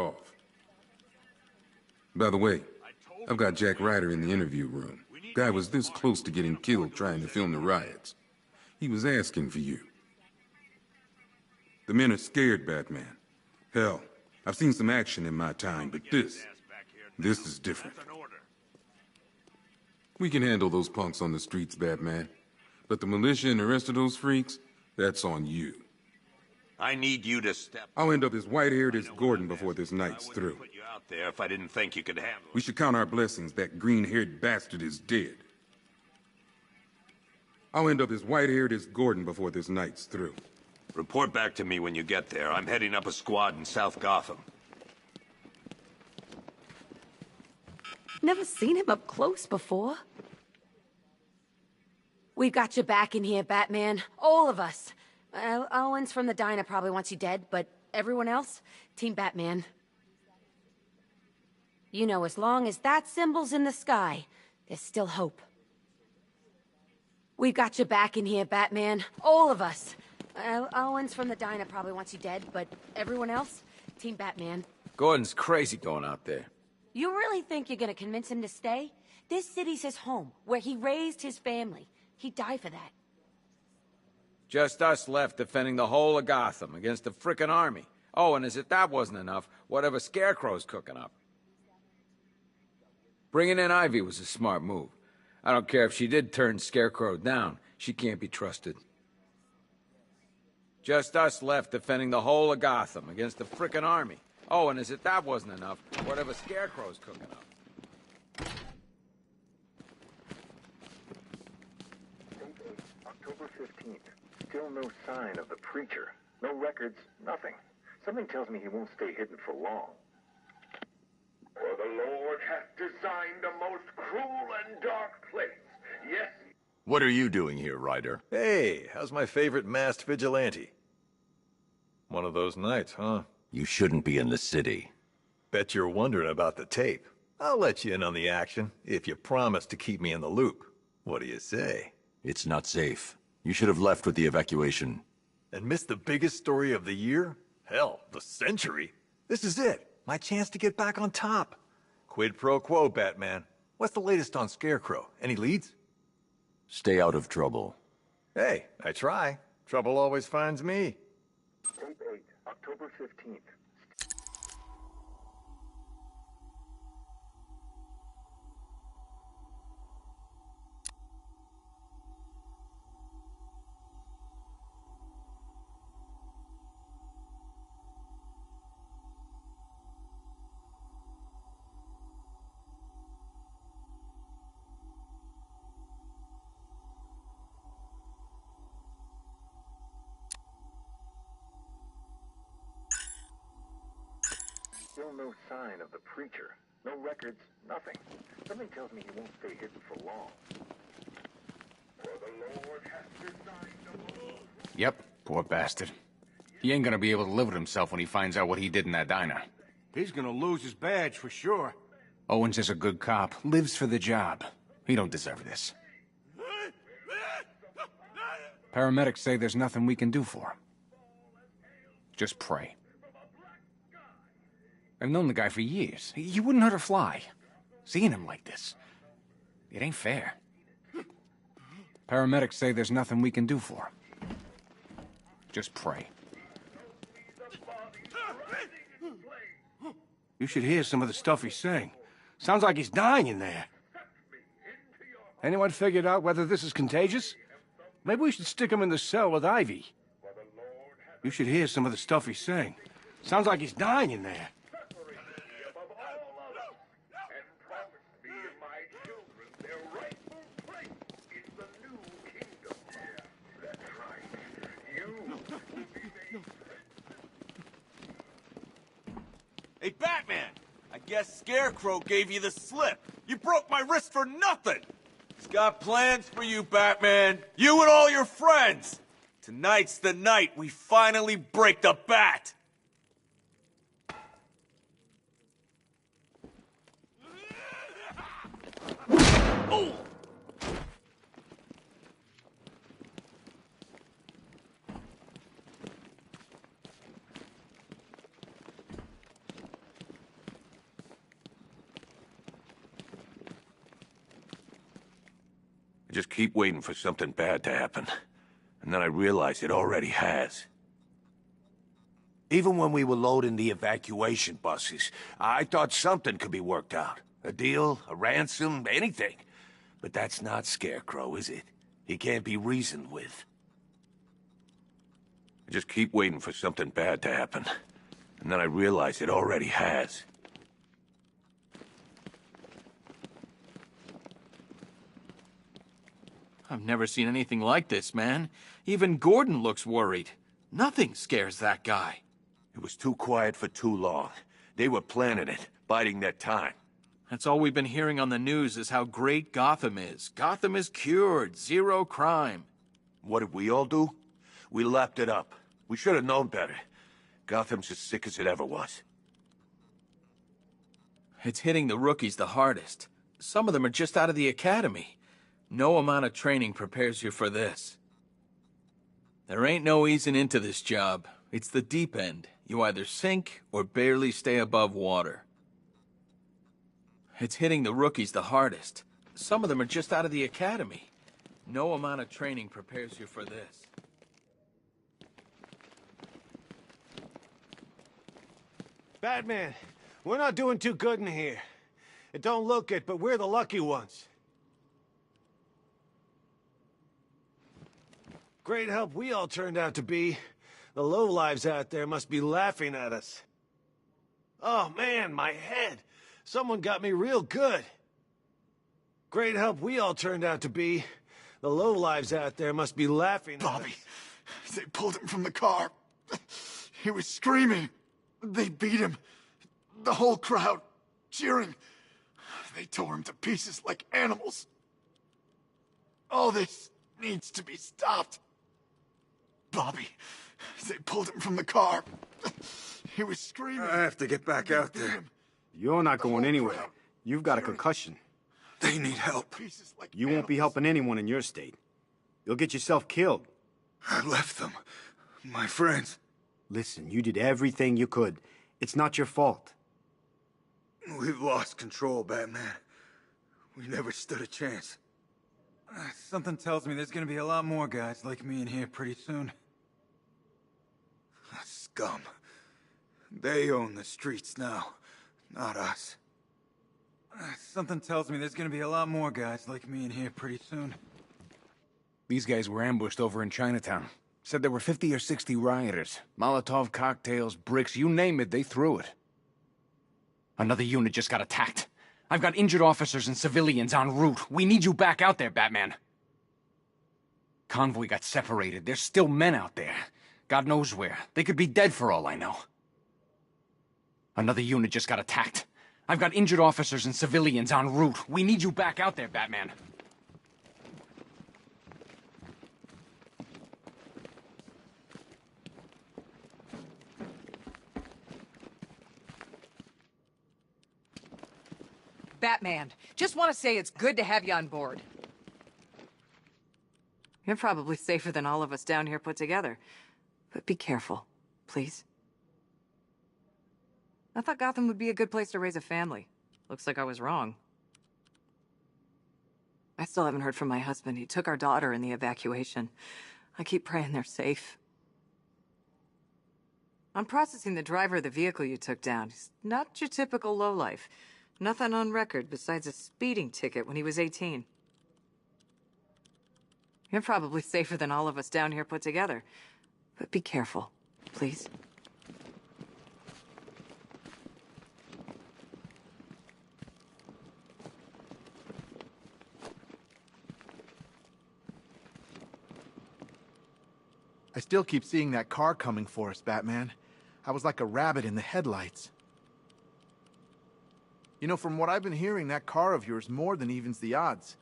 off. By the way, I've got Jack Ryder in the interview room. Guy was this close to getting killed trying to film the riots. He was asking for you. The men are scared, Batman. Hell, I've seen some action in my time, but this is different. We can handle those punks on the streets, Batman. But the militia and the rest of those freaks, that's on you. I need you to step. I'll end up as white-haired as Gordon before this night's through. Put you out there if I didn't think you could handle it. We should count our blessings that green-haired bastard is dead. I'll end up as white-haired as Gordon before this night's through. Report back to me when you get there. I'm heading up a squad in South Gotham. Never seen him up close before. We've got your back in here, Batman. All of us. Owens from the diner probably wants you dead, but everyone else, Team Batman. You know, as long as that symbol's in the sky, there's still hope. We've got your back in here, Batman. All of us. Owens from the diner probably wants you dead, but everyone else, Team Batman. Gordon's crazy going out there. You really think you're gonna convince him to stay? This city's his home, where he raised his family. He'd die for that. Just us left defending the whole of Gotham against the frickin' army. Oh, and as if that wasn't enough, whatever Scarecrow's cooking up. Bringing in Ivy was a smart move. I don't care if she did turn Scarecrow down. She can't be trusted. Just us left defending the whole of Gotham against the frickin' army. Oh, and as if that wasn't enough, whatever Scarecrow's cooking up. October 15th. Still no sign of the preacher. No records, nothing. Something tells me he won't stay hidden for long. For the Lord hath designed a most cruel and dark place. Yes. What are you doing here, Ryder? Hey, how's my favorite masked vigilante? One of those nights, huh? You shouldn't be in the city. Bet you're wondering about the tape. I'll let you in on the action, if you promise to keep me in the loop. What do you say? It's not safe. You should have left with the evacuation. And missed the biggest story of the year? Hell, the century. This is it. My chance to get back on top. Quid pro quo, Batman. What's the latest on Scarecrow? Any leads? Stay out of trouble. Hey, I try. Trouble always finds me. Tape 8, October 15th. Still no sign of the preacher. No records, nothing. Something tells me he won't stay hidden for long. For the Lord hath designed a most... Yep, poor bastard. He ain't gonna be able to live with himself when he finds out what he did in that diner. He's gonna lose his badge for sure. Owens is a good cop, lives for the job. He don't deserve this. Paramedics say there's nothing we can do for him. Just pray. I've known the guy for years. He wouldn't hurt a fly. Seeing him like this, it ain't fair. Paramedics say there's nothing we can do for him. Just pray. You should hear some of the stuff he's saying. Sounds like he's dying in there. Anyone figured out whether this is contagious? Maybe we should stick him in the cell with Ivy. You should hear some of the stuff he's saying. Sounds like he's dying in there. Hey, Batman! I guess Scarecrow gave you the slip. You broke my wrist for nothing! He's got plans for you, Batman. You and all your friends! Tonight's the night we finally break the bat! Oh! I just keep waiting for something bad to happen. And then I realize it already has. Even when we were loading the evacuation buses, I thought something could be worked out. A deal, a ransom, anything. But that's not Scarecrow, is it? He can't be reasoned with. I just keep waiting for something bad to happen. And then I realize it already has. I've never seen anything like this, man. Even Gordon looks worried. Nothing scares that guy. It was too quiet for too long. They were planning it, biding their time. That's all we've been hearing on the news is how great Gotham is. Gotham is cured, zero crime. What did we all do? We lapped it up. We should have known better. Gotham's as sick as it ever was. It's hitting the rookies the hardest. Some of them are just out of the academy. No amount of training prepares you for this. There ain't no easing into this job. It's the deep end. You either sink or barely stay above water. It's hitting the rookies the hardest. Some of them are just out of the academy. No amount of training prepares you for this. Batman, we're not doing too good in here. It don't look it, but we're the lucky ones. Great help we all turned out to be. The lowlives out there must be laughing at us. Oh man, my head. Someone got me real good. Great help we all turned out to be. The lowlives out there must be laughing at Bobby, us. they pulled him from the car. He was screaming. They beat him. The whole crowd cheering. They tore him to pieces like animals. All this needs to be stopped. Bobby, they pulled him from the car. He was screaming. I have to get back out there. You're not going anywhere. You've got a concussion. They need help. You won't be helping anyone in your state. You'll get yourself killed. I left them. My friends. Listen, you did everything you could. It's not your fault. We've lost control, Batman. We never stood a chance. Something tells me there's gonna be a lot more guys like me in here pretty soon. Scum. They own the streets now, not us. Something tells me there's gonna be a lot more guys like me in here pretty soon. These guys were ambushed over in Chinatown. Said there were 50 or 60 rioters. Molotov cocktails, bricks, you name it, they threw it. Another unit just got attacked. I've got injured officers and civilians en route. We need you back out there, Batman. Convoy got separated. There's still men out there. God knows where. They could be dead for all I know. Another unit just got attacked. I've got injured officers and civilians en route. We need you back out there, Batman. Batman, just want to say it's good to have you on board. You're probably safer than all of us down here put together. But be careful, please. I thought Gotham would be a good place to raise a family. Looks like I was wrong. I still haven't heard from my husband. He took our daughter in the evacuation. I keep praying they're safe. I'm processing the driver of the vehicle you took down. He's not your typical lowlife. Nothing on record besides a speeding ticket when he was 18. You're probably safer than all of us down here put together. But be careful, please. I still keep seeing that car coming for us, Batman. I was like a rabbit in the headlights. You know, from what I've been hearing, that car of yours more than evens the odds.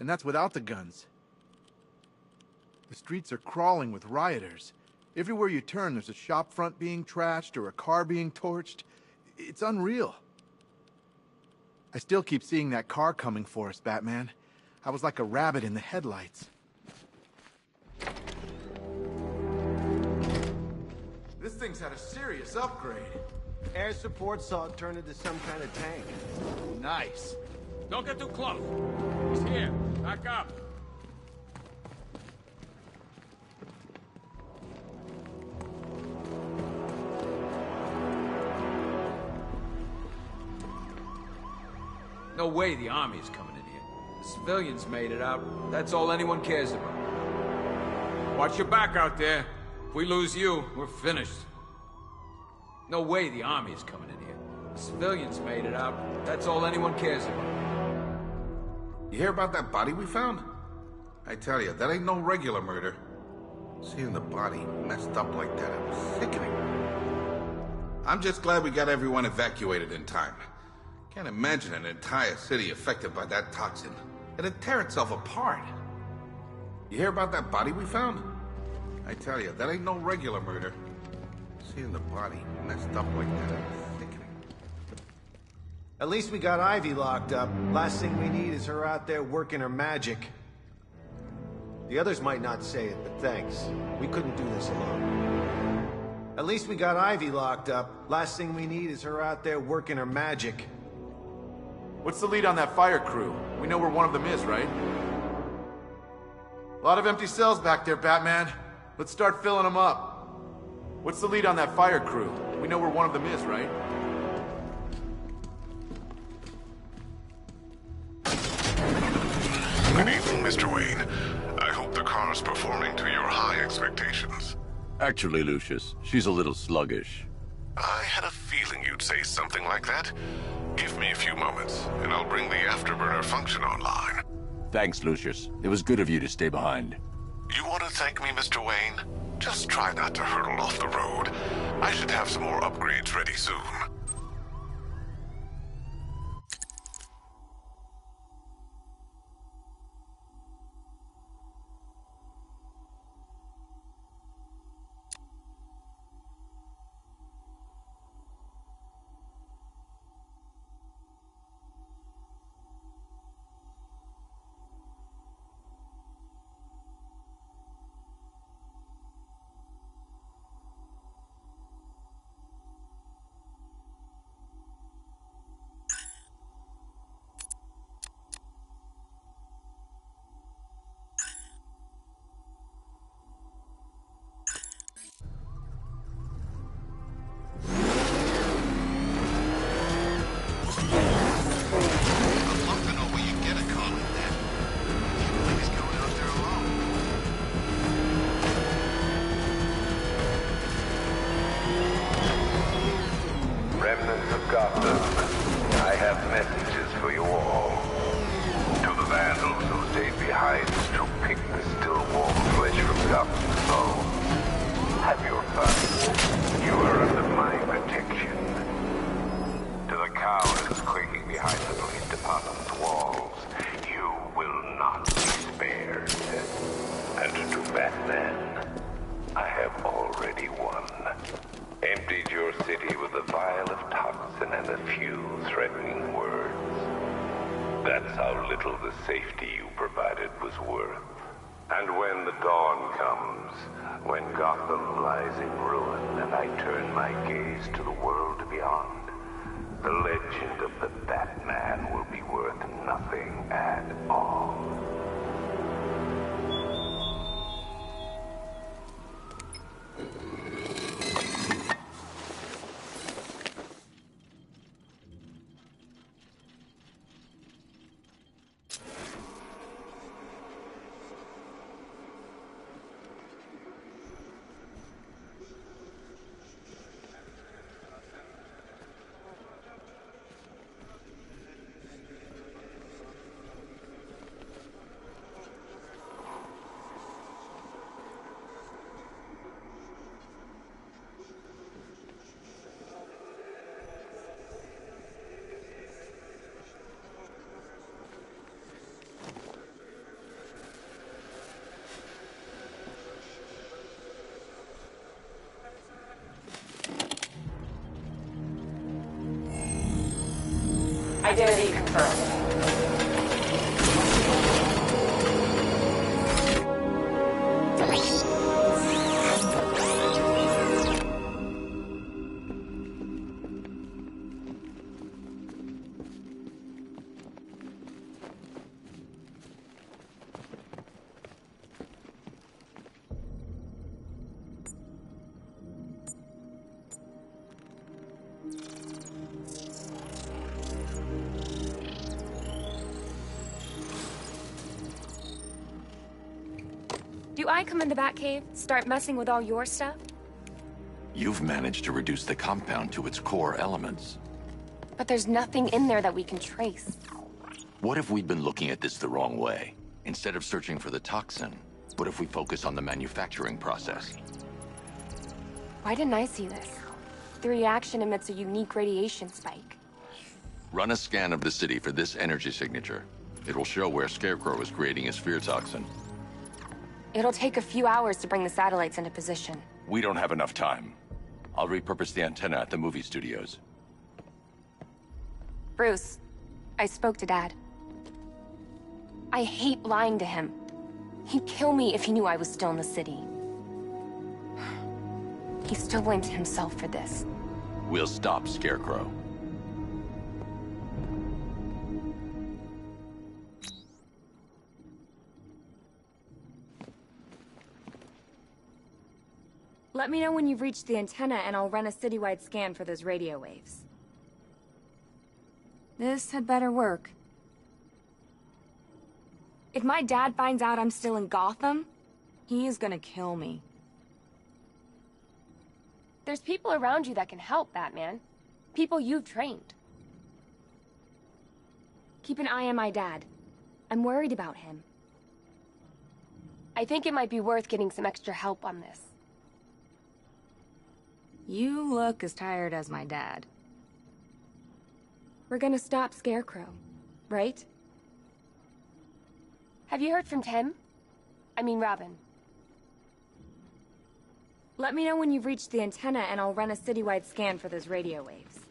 And that's without the guns. The streets are crawling with rioters. Everywhere you turn, there's a shop front being trashed or a car being torched. It's unreal. I still keep seeing that car coming for us, Batman. I was like a rabbit in the headlights. This thing's had a serious upgrade. Air support saw it turn into some kind of tank. Nice. Don't get too close. He's here. Back up. No way the army's coming in here. The civilians made it out. That's all anyone cares about. Watch your back out there. If we lose you, we're finished. No way the army's coming in here. The civilians made it out. That's all anyone cares about. You hear about that body we found? I tell you, that ain't no regular murder. Seeing the body messed up like that, it was sickening. I'm just glad we got everyone evacuated in time. Can't imagine an entire city affected by that toxin. It'd tear itself apart. You hear about that body we found? I tell you, that ain't no regular murder. Seeing the body messed up like that, it was sickening. At least we got Ivy locked up. Last thing we need is her out there working her magic. The others might not say it, but thanks. We couldn't do this alone. At least we got Ivy locked up. Last thing we need is her out there working her magic. What's the lead on that fire crew? We know where one of them is, right? A lot of empty cells back there, Batman. Let's start filling them up. What's the lead on that fire crew? We know where one of them is, right? Good evening, Mr. Wayne. I hope the car's performing to your high expectations. Actually, Lucius, she's a little sluggish. I had a feeling you'd say something like that. Give me a few moments, and I'll bring the afterburner function online. Thanks, Lucius. It was good of you to stay behind. You want to thank me, Mr. Wayne? Just try not to hurtle off the road. I should have some more upgrades ready soon. Remnants of Gotham, I have messages for you all. To the vandals who stayed behind to pick the still warm flesh from Gotham's bones. Have your fun. You are under my protection. To the cowards quaking behind the police department's walls, you will not be spared. And to Batman, I have already won. Emptied your city with a vial of toxin and a few threatening words. That's how little the safety you provided was worth. And when the dawn comes, when Gotham lies in ruin and I turn my gaze to the world beyond, the legend of the Batman will be worth nothing at all. Identity confirmed. Do I come in the Batcave, start messing with all your stuff? You've managed to reduce the compound to its core elements. But there's nothing in there that we can trace. What if we've been looking at this the wrong way? Instead of searching for the toxin, what if we focus on the manufacturing process? Why didn't I see this? The reaction emits a unique radiation spike. Run a scan of the city for this energy signature. It will show where Scarecrow is creating his fear toxin. It'll take a few hours to bring the satellites into position. We don't have enough time. I'll repurpose the antenna at the movie studios. Bruce, I spoke to Dad. I hate lying to him. He'd kill me if he knew I was still in the city. He still blames himself for this. We'll stop Scarecrow. Let me know when you've reached the antenna and I'll run a citywide scan for those radio waves. This had better work. If my dad finds out I'm still in Gotham, he is gonna kill me. There's people around you that can help, Batman. People you've trained. Keep an eye on my dad. I'm worried about him. I think it might be worth getting some extra help on this. You look as tired as my dad. We're gonna stop Scarecrow, right? Have you heard from Tim? I mean Robin. Let me know when you've reached the antenna and I'll run a citywide scan for those radio waves.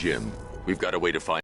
Jim, we've got a way to find